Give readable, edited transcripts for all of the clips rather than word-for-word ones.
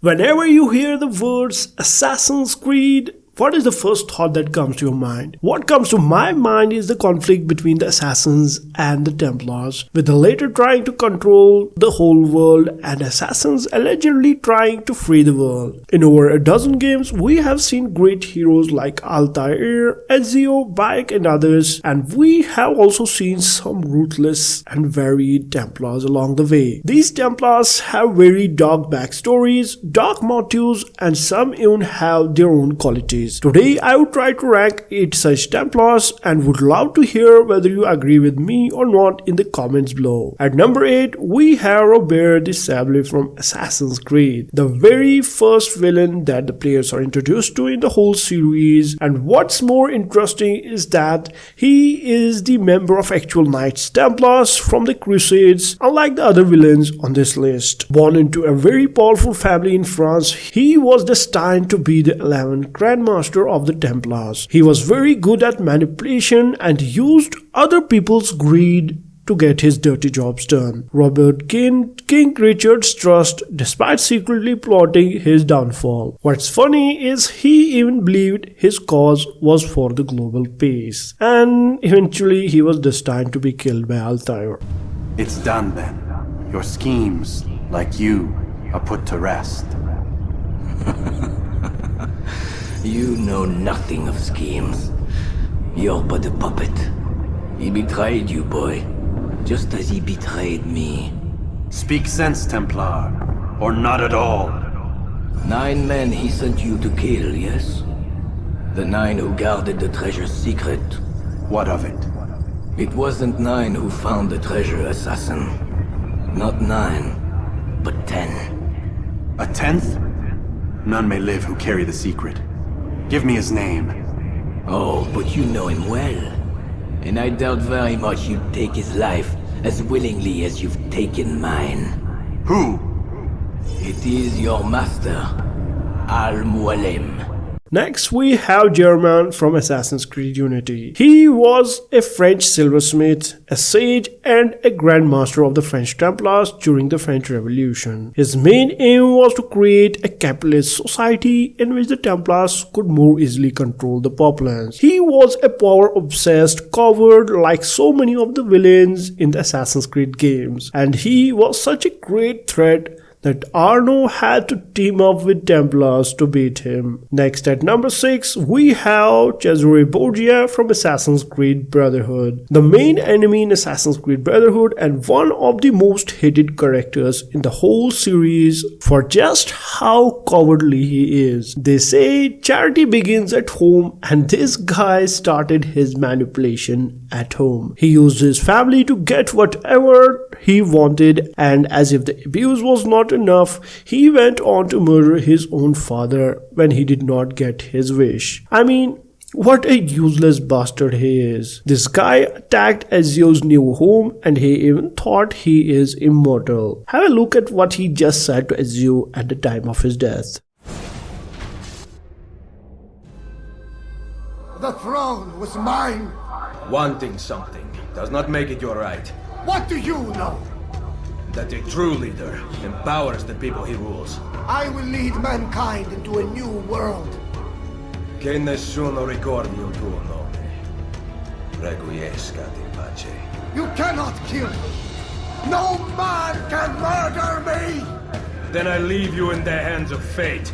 Whenever you hear the words Assassin's Creed, what is the first thought that comes to your mind? What comes to my mind is the conflict between the assassins and the Templars, with the latter trying to control the whole world and assassins allegedly trying to free the world. In over a dozen games, we have seen great heroes like Altair, Ezio, Bayek and others, and we have also seen some ruthless and varied Templars along the way. These Templars have very dark backstories, dark motives, and some even have their own qualities. Today I would try to rank 8 such Templars and would love to hear whether you agree with me or not in the comments below. At number 8 we have Robert De Sablé from Assassin's Creed, the very first villain that the players are introduced to in the whole series, and what's more interesting is that he is the member of actual Knights Templars from the Crusades, unlike the other villains on this list. Born into a very powerful family in France, he was destined to be the 11th Grandmaster of the Templars. He was very good at manipulation and used other people's greed to get his dirty jobs done. Robert gained King Richard's trust despite secretly plotting his downfall. What's funny is he even believed his cause was for the global peace, and eventually he was destined to be killed by Altair. It's done then. Your schemes, like you, are put to rest. You know nothing of schemes. You're but a puppet. He betrayed you, boy, just as he betrayed me. Speak sense, Templar, or not at all. 9 men he sent you to kill, yes? The 9 who guarded the treasure's secret. What of it? It wasn't 9 who found the treasure, assassin. Not 9, but 10. A 10th? None may live who carry the secret. Give me his name. Oh, but you know him well. And I doubt very much you'd take his life as willingly as you've taken mine. Who? It is your master, Al-Mualim. Next we have German from Assassin's Creed Unity. He was a French silversmith, a sage and a grandmaster of the French Templars during the French Revolution. His main aim was to create a capitalist society in which the Templars could more easily control the populace. He was a power-obsessed coward like so many of the villains in the Assassin's Creed games, and he was such a great threat that Arno had to team up with Templars to beat him. Next at number 6 we have Cesare Borgia from Assassin's Creed Brotherhood, the main enemy in Assassin's Creed Brotherhood and one of the most hated characters in the whole series for just how cowardly he is. They say charity begins at home, and this guy started his manipulation at home. He used his family to get whatever he wanted, and as if the abuse was not enough, he went on to murder his own father when he did not get his wish. I mean, what a useless bastard he is. This guy attacked Ezio's new home and he even thought he is immortal. Have a look at what he just said to Ezio at the time of his death. The throne was mine. Wanting something does not make it your right. What do you know? That a true leader empowers the people he rules. I will lead mankind into a new world. Che nessuno ricordi il tuo nome. Requiescat in pace. You cannot kill me. No man can murder me. Then I leave you in the hands of fate.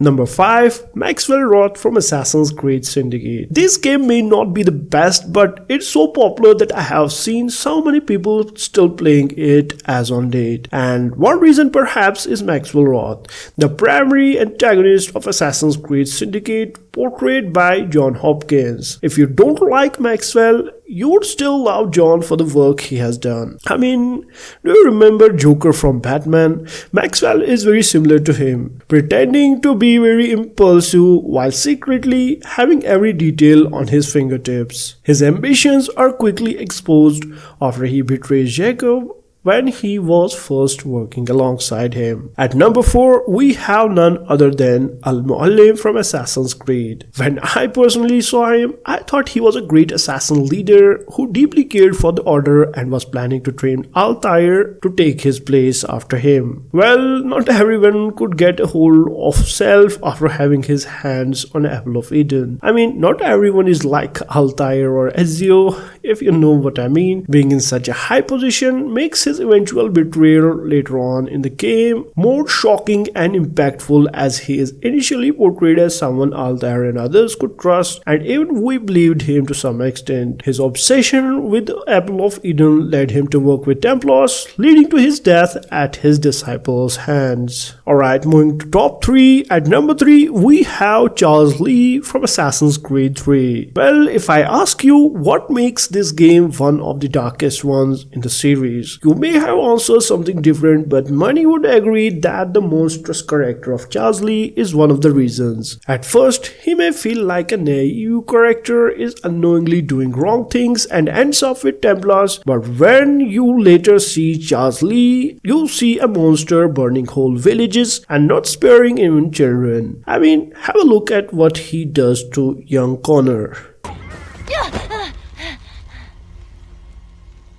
Number 5. Maxwell Roth from Assassin's Creed Syndicate. This game may not be the best, but it's so popular that I have seen so many people still playing it as on date. And one reason perhaps is Maxwell Roth, the primary antagonist of Assassin's Creed Syndicate, portrayed by John Hopkins. If you don't like Maxwell, you would still love John for the work he has done. I mean, do you remember Joker from Batman? Maxwell is very similar to him, pretending to be very impulsive while secretly having every detail on his fingertips. His ambitions are quickly exposed after he betrays Jacob when he was first working alongside him. At number 4, we have none other than Al-Muallim from Assassin's Creed. When I personally saw him, I thought he was a great assassin leader who deeply cared for the order and was planning to train Altair to take his place after him. Well, not everyone could get a hold of self after having his hands on Apple of Eden. I mean, not everyone is like Altair or Ezio, if you know what I mean. Being in such a high position makes his eventual betrayal later on in the game more shocking and impactful, as he is initially portrayed as someone Altair and others could trust, and even we believed him to some extent. His obsession with the Apple of Eden led him to work with Templars, leading to his death at his disciples' hands. Alright, moving to top 3. At number 3, we have Charles Lee from Assassin's Creed 3. Well, if I ask you what makes this game one of the darkest ones in the series, you may have answered something different, but many would agree that the monstrous character of Charles Lee is one of the reasons. At first, he may feel like a naive character is unknowingly doing wrong things and ends up with Templars, but when you later see Charles Lee, you see a monster burning whole villages and not sparing even children. I mean, have a look at what he does to young Connor.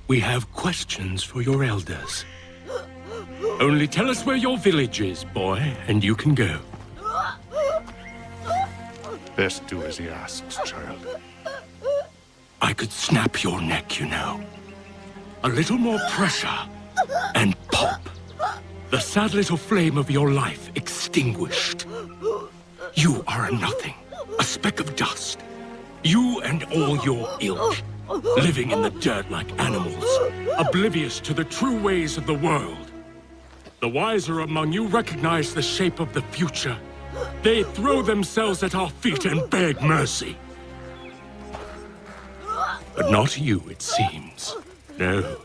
We have questions for your elders. Only tell us where your village is, boy, and you can go. Best do as he asks, child. I could snap your neck, you know. A little more pressure, and pop. The sad little flame of your life extinguished. You are a nothing, a speck of dust. You and all your ilk, living in the dirt like animals, oblivious to the true ways of the world. The wiser among you recognize the shape of the future. They throw themselves at our feet and beg mercy. But not you, it seems. No.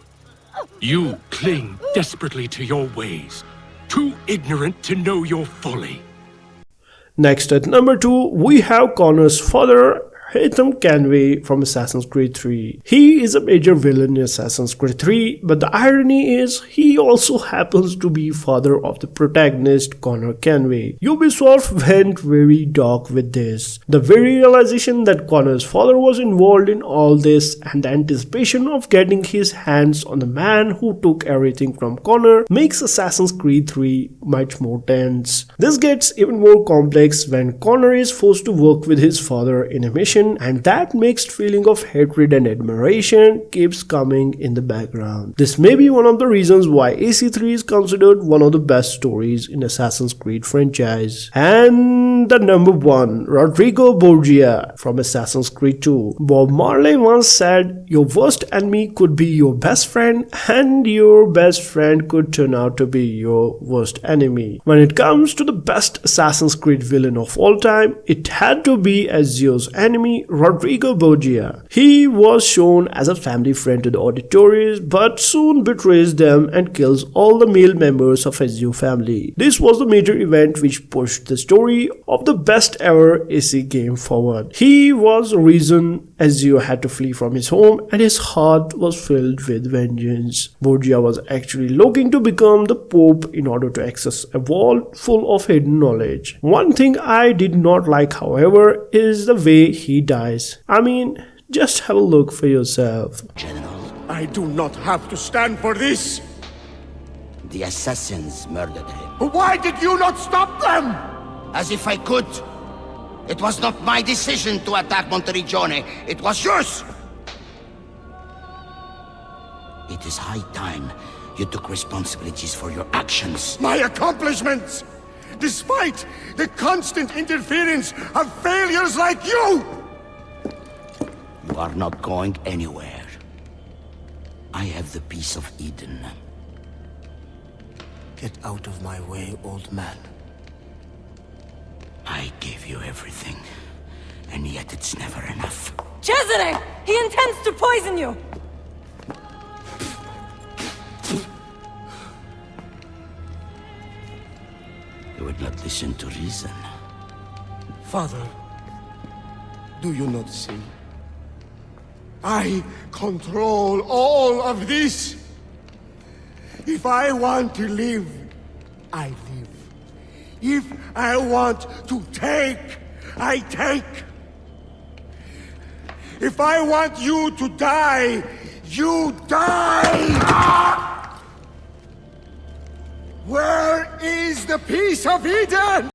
You cling desperately to your ways, too ignorant to know your folly. Next at number 2, we have Connor's father, Haytham Canway from Assassin's Creed 3. He is a major villain in Assassin's Creed 3, but the irony is he also happens to be father of the protagonist Connor Canway. Ubisoft went very dark with this. The very realization that Connor's father was involved in all this and the anticipation of getting his hands on the man who took everything from Connor makes Assassin's Creed 3 much more tense. This gets even more complex when Connor is forced to work with his father in a mission, and that mixed feeling of hatred and admiration keeps coming in the background. This may be one of the reasons why AC3 is considered one of the best stories in Assassin's Creed franchise. And the number 1, Rodrigo Borgia from Assassin's Creed 2. Bob Marley once said, "Your worst enemy could be your best friend, and your best friend could turn out to be your worst enemy." When it comes to the best Assassin's Creed villain of all time, it had to be Ezio's enemy, Rodrigo Borgia. He was shown as a family friend to the auditories, but soon betrays them and kills all the male members of Ezio family. This was the major event which pushed the story of the best ever AC game forward. He was the reason Ezio had to flee from his home, and his heart was filled with vengeance. Borgia was actually looking to become the Pope in order to access a vault full of hidden knowledge. One thing I did not like, however, is the way he dies. I mean, just have a look for yourself. General, I do not have to stand for this! the assassins murdered him. Why did you not stop them? As if I could. It was not my decision to attack Monteriggione. It was yours! It is high time you took responsibilities for your actions. My accomplishments! Despite the constant interference of failures like you! You are not going anywhere. I have the piece of Eden. Get out of my way, old man. I gave you everything, and yet it's never enough. Cesare! He intends to poison you! You would not listen to reason. Father, do you not see? I control all of this. If I want to live, I live. If I want to take, I take. If I want you to die, you die! Where is the peace of Eden?